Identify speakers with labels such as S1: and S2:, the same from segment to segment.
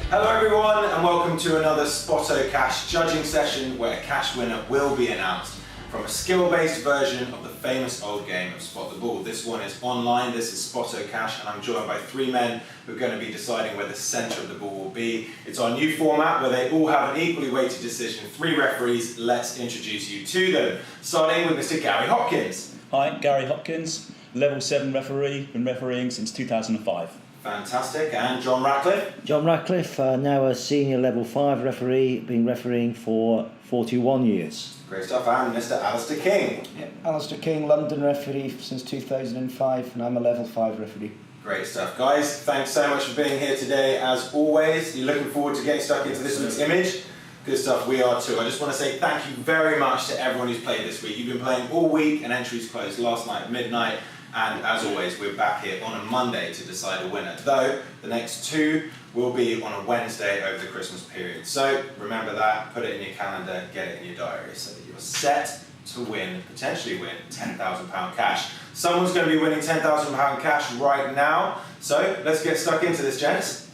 S1: Hello everyone and welcome to another SpottoCash judging session where a cash winner will be announced from a skill-based version of the famous old game of Spot the Ball. This one is online, this is SpottoCash, and I'm joined by three men who are going to be deciding where the centre of the ball will be. It's our new format where they all have an equally weighted decision. Three referees, let's introduce you to them. Starting with Mr. Gary Hopkins.
S2: Hi, Gary Hopkins, Level 7 referee, been refereeing since 2005.
S1: Fantastic. And John Ratcliffe?
S3: John Ratcliffe, now a senior level 5 referee, been refereeing for 41 years.
S1: Great stuff. And Mr. Alistair King?
S4: Yep, Alistair King, London referee since 2005, and I'm a level 5 referee.
S1: Great stuff. Guys, thanks so much for being here today. As always, you're looking forward to getting stuck into this week's image. Good stuff, we are too. I just want to say thank you very much to everyone who's played this week. You've been playing all week and entries closed last night at midnight. And as always, we're back here on a Monday to decide a winner, though the next two will be on a Wednesday over the Christmas period. So remember that, put it in your calendar, get it in your diary so that you're set to win, potentially win £10,000 cash. Someone's going to be winning £10,000 cash right now. So let's get stuck into this, gents.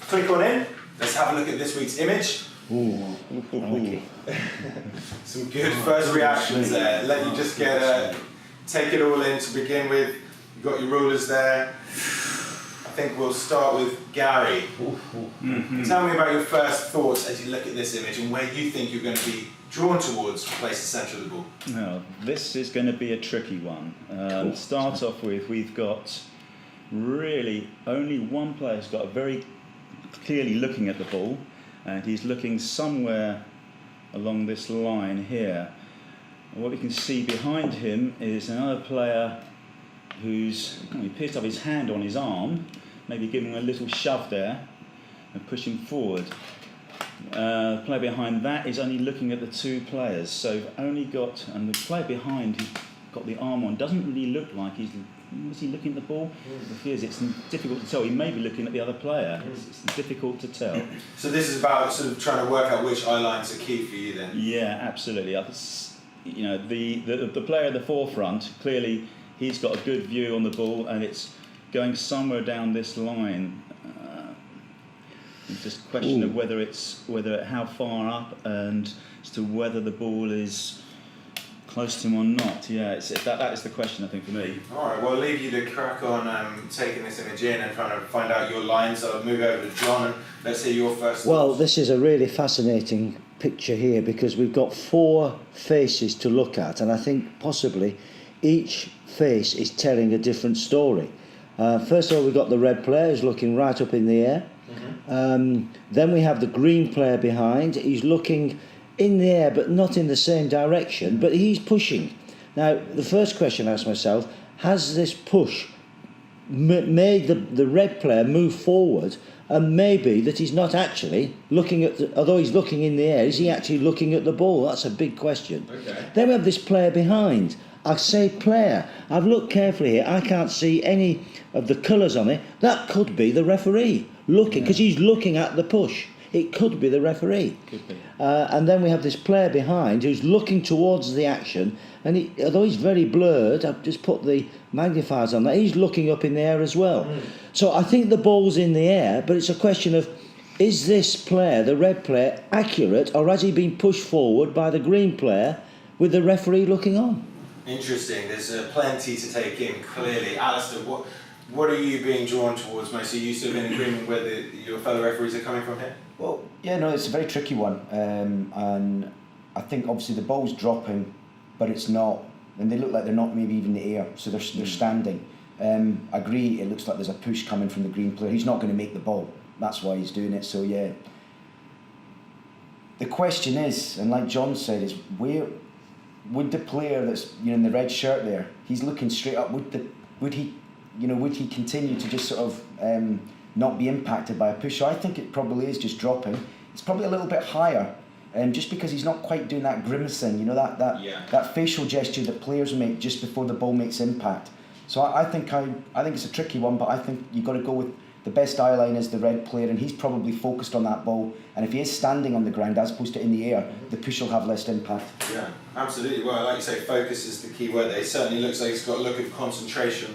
S1: Click on in. Let's have a look at this week's image.
S3: Ooh, okay.
S1: Some good first reactions there. Let you just get take it all in to begin with. You've got your rulers there. I think we'll start with Gary. Tell me about your first thoughts as you look at this image and where you think you're going to be drawn towards to place the centre of the ball.
S2: Now, this is going to be a tricky one. Start off with, we've got really only one player who's got a very clearly looking at the ball, and he's looking somewhere along this line here. And what we can see behind him is another player who's he appears to have his hand on his arm, maybe giving him a little shove there and pushing forward. The player behind that is only looking at the two players, so we've only got, and the player behind who's got the arm on doesn't really look like is he looking at the ball? If he is, it's difficult to tell. He may be looking at the other player. It's difficult to tell.
S1: So this is about sort of trying to work out which eye lines are key for you then?
S2: Yeah, absolutely. You know, the player at the forefront, clearly he's got a good view on the ball and it's going somewhere down this line. It's just a question of whether how far up and as to whether the ball is close to him or not. Yeah, that is the question, I think, for me.
S1: All right, well, I'll leave you to crack on taking this image in and trying to find out your lines. So I'll move over to John and let's hear your first thoughts.
S3: Well, this is a really fascinating picture here because we've got four faces to look at, and I think possibly each face is telling a different story. First of all, we've got the red player who's looking right up in the air. Then we have the green player behind. He's looking in the air but not in the same direction, but he's pushing. Now, the first question I ask myself, has this push made the red player move forward, and maybe that he's not actually looking at although he's looking in the air, is he actually looking at the ball? That's a big question.
S1: Okay.
S3: Then we have this player behind. I say player, I've looked carefully here, I can't see any of the colours on it. That could be the referee looking, because he's looking at the push. It could be the referee.
S2: Could be.
S3: And then we have this player behind who's looking towards the action, and although he's very blurred, I've just put the magnifiers on that, he's looking up in the air as well. So I think the ball's in the air, but it's a question of, is this player, the red player, accurate, or has he been pushed forward by the green player with the referee looking on?
S1: Interesting, there's plenty to take in, clearly. Alistair, what are you being drawn towards most? Are you sort of in agreement where your fellow referees are coming from here?
S4: Well, yeah, no, it's a very tricky one, and I think obviously the ball's dropping, but it's not, and they look like they're not maybe even in the air, so they're standing. I agree, it looks like there's a push coming from the green player. He's not going to make the ball, that's why he's doing it, so yeah. The question is, and like John said, is where would the player that's in the red shirt there, he's looking straight up, would he continue to just sort of not be impacted by a push? So I think it probably is just dropping. It's probably a little bit higher, just because he's not quite doing that grimacing, that facial gesture that players make just before the ball makes impact. So I think it's a tricky one, but I think you've got to go with the best eye line is the red player, and he's probably focused on that ball. And if he is standing on the ground as opposed to in the air, the push will have less impact.
S1: Yeah, absolutely. Well, like you say, focus is the key word there. He certainly looks like he's got a look of concentration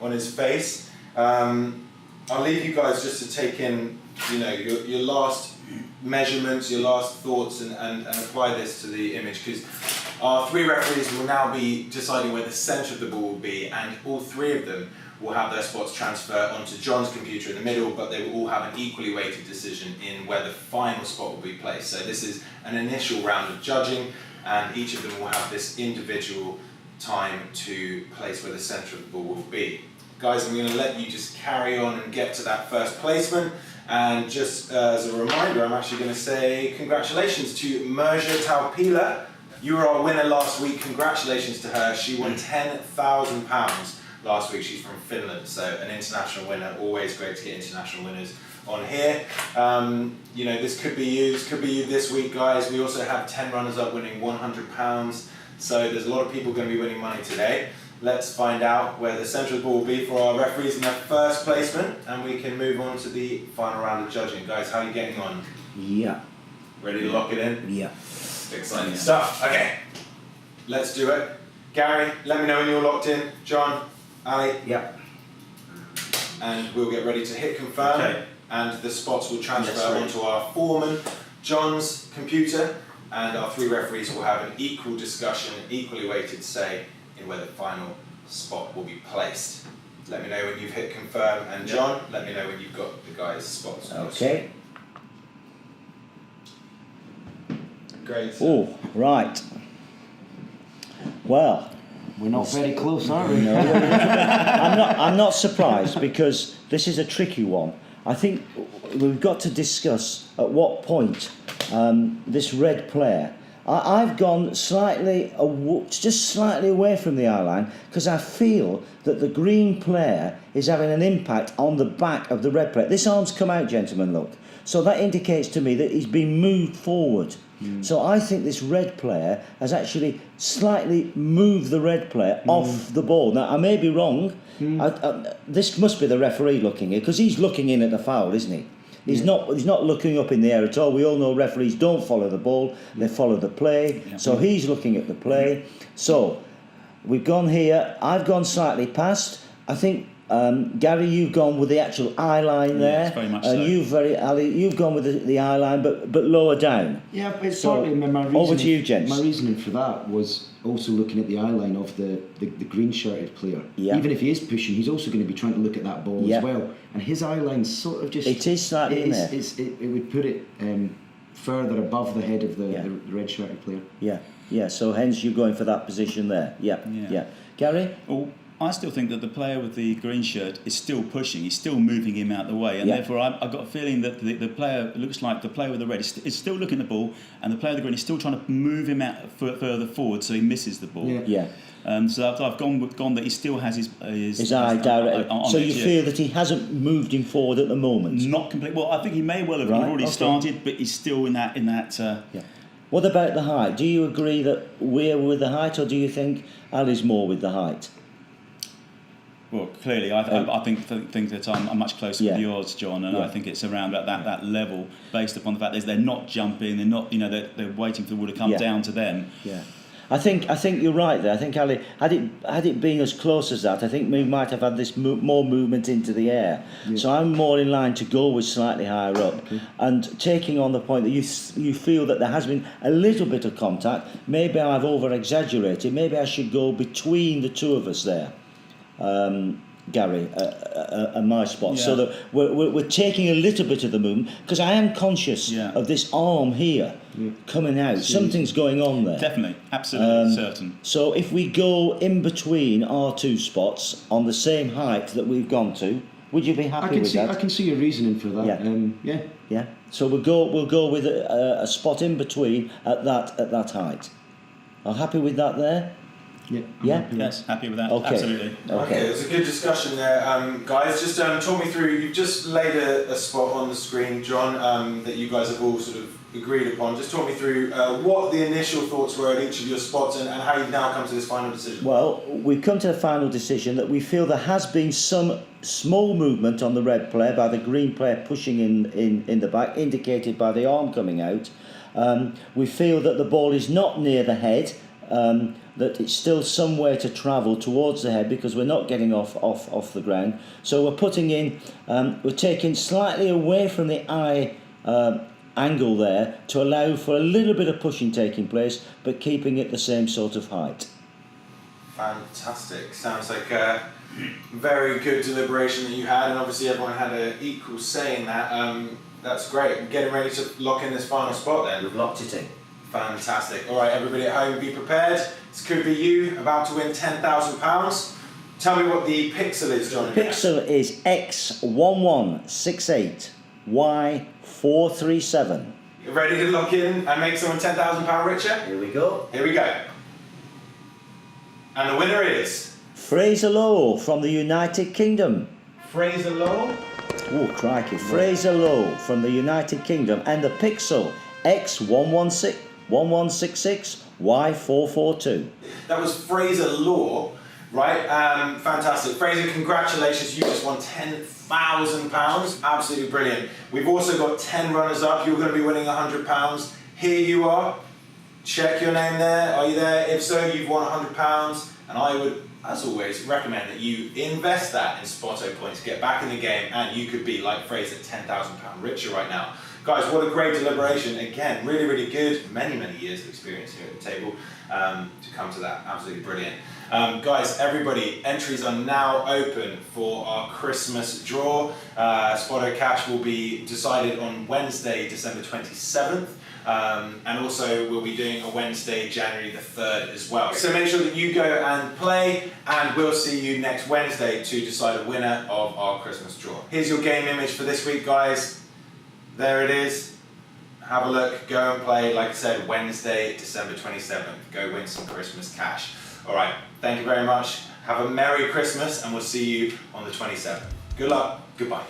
S1: on his face. I'll leave you guys just to take in your last measurements, your last thoughts, and apply this to the image, because our 3 referees will now be deciding where the centre of the ball will be, and all 3 of them will have their spots transfer onto John's computer in the middle, but they will all have an equally weighted decision in where the final spot will be placed. So this is an initial round of judging, and each of them will have this individual time to place where the centre of the ball will be. Guys, I'm going to let you just carry on and get to that first placement. And just as a reminder, I'm actually going to say congratulations to Merja Taupila. You were our winner last week. Congratulations to her. She won £10,000 last week. She's from Finland, so an international winner. Always great to get international winners on here. This could be you. This could be you this week, guys. We also have 10 runners-up winning £100. So there's a lot of people going to be winning money today. Let's find out where the centre of the ball will be for our referees in their first placement, and we can move on to the final round of judging. Guys, how are you getting on?
S3: Yeah.
S1: Ready to lock it in?
S3: Yeah.
S1: Exciting stuff. Okay, let's do it. Gary, let me know when you're locked in. John, Ali.
S3: Yeah.
S1: And we'll get ready to hit confirm.
S2: Okay.
S1: And the spots will transfer onto our foreman, John's computer, and our 3 referees will have an equal discussion, equally weighted say in where the final spot will be placed. Let me know when you've hit confirm, and John, let me know when you've got the guys' spots.
S3: Okay.
S1: Great.
S3: Oh, right. Well,
S4: We're not very close, are we?
S3: no, I'm not surprised, because this is a tricky one. I think we've got to discuss at what point this red player. I've gone slightly, just slightly away from the eye line, because I feel that the green player is having an impact on the back of the red player. This arm's come out, gentlemen, look. So that indicates to me that he's been moved forward. So I think this red player has actually slightly moved the red player off the ball. Now, I may be wrong. This must be the referee looking here, because he's looking in at the foul, isn't he? He's not looking up in the air at all. We all know referees don't follow the ball, they follow the play. So he's looking at the play. So we've gone here. I've gone slightly past. I think, Gary, you've gone with the actual eye line there.
S2: Yes, very much
S3: and
S2: so.
S3: Ali, you've gone with the eye line, but lower down.
S4: Yeah, but it's
S3: So,
S4: partly my reasoning.
S3: over to you, gents.
S4: My reasoning for that was also looking at the eye line of the green shirted player.
S3: Yeah.
S4: Even if he is pushing, he's also going to be trying to look at that ball as well. And his eye line's sort of just.
S3: It is slightly in there.
S4: It would put it further above the head of the red shirted player.
S3: Yeah. So hence you're going for that position there. Yeah. Gary?
S2: Well, I still think that the player with the green shirt is still pushing. He's still moving him out the way, and therefore I've got a feeling that the player looks like the player with the red is still looking at the ball, and the player with the green is still trying to move him out further forward so he misses the ball.
S3: Yeah.
S2: So I've gone that he still has his
S3: eye directly. So you
S2: it,
S3: feel that he hasn't moved him forward at the moment?
S2: Not completely. Well, I think he may well have already started, but he's still in that.
S3: Yeah. What about the height? Do you agree that we're with the height, or do you think Ali's more with the height?
S2: Well, clearly, I think that I'm much closer with yours, John, and I think it's around at that level, based upon the fact that they're not jumping, they're not, they're waiting for the ball to come down to them.
S3: Yeah, I think you're right there. I think Ali, had it been as close as that, I think we might have had this more movement into the air. Yeah. So I'm more in line to go with slightly higher up, and taking on the point that you feel that there has been a little bit of contact. Maybe I've over exaggerated. Maybe I should go between the two of us there. Gary, and my spot, so that we're taking a little bit of the movement, because I am conscious of this arm here coming out. Something's going on there.
S2: Definitely, absolutely certain.
S3: So if we go in between our 2 spots on the same height that we've gone to, would you be happy with that?
S4: I can see your reasoning for that.
S3: Yeah. So we'll go with a spot in between at that height. Are happy with that there?
S4: Yeah.
S2: Yes, happy with that.
S3: Okay.
S2: Absolutely.
S1: Okay, there's a good discussion there, guys. Just talk me through. You've just laid a spot on the screen, John, that you guys have all sort of agreed upon. Just talk me through what the initial thoughts were at each of your spots, and how you've now come to this final decision.
S3: Well, we've come to the final decision that we feel there has been some small movement on the red player by the green player pushing in the back, indicated by the arm coming out. We feel that the ball is not near the head. that it's still some way to travel towards the head because we're not getting off the ground. So we're putting in, we're taking slightly away from the eye angle there to allow for a little bit of pushing taking place, but keeping it the same sort of height.
S1: Fantastic. Sounds like a very good deliberation that you had, and obviously everyone had an equal say in that. That's great. We're getting ready to lock in this final spot then.
S4: We've locked it in.
S1: Fantastic. All right, everybody at home, be prepared. This could be you about to win £10,000. Tell me what the pixel is, John.
S3: Pixel is X1168Y437.
S1: You ready to lock in and make someone £10,000 richer?
S4: Here we go.
S1: Here we go. And the winner is
S3: Fraser Lowe from the United Kingdom.
S1: Fraser Lowell.
S3: Oh, crikey. Fraser Lowe from the United Kingdom. And the Pixel X1166Y442.
S1: That was Fraser Law, right? Fantastic. Fraser, congratulations. You just won £10,000. Absolutely brilliant. We've also got 10 runners up. You're going to be winning £100. Here you are. Check your name there. Are you there? If so, you've won £100. And I would, as always, recommend that you invest that in Spotto points, get back in the game, and you could be like Fraser, £10,000 richer right now. Guys, what a great deliberation. Again, really, really good. Many, many years of experience here at the table to come to that. Absolutely brilliant. Guys, everybody, entries are now open for our Christmas draw. SpottoCash will be decided on Wednesday, December 27th. And also we'll be doing a Wednesday, January the 3rd as well. So make sure that you go and play, and we'll see you next Wednesday to decide a winner of our Christmas draw. Here's your game image for this week, guys. There it is. Have a look, go and play. Like I said, Wednesday, December 27th. Go win some Christmas cash. All right, thank you very much. Have a Merry Christmas, and we'll see you on the 27th. Good luck, goodbye.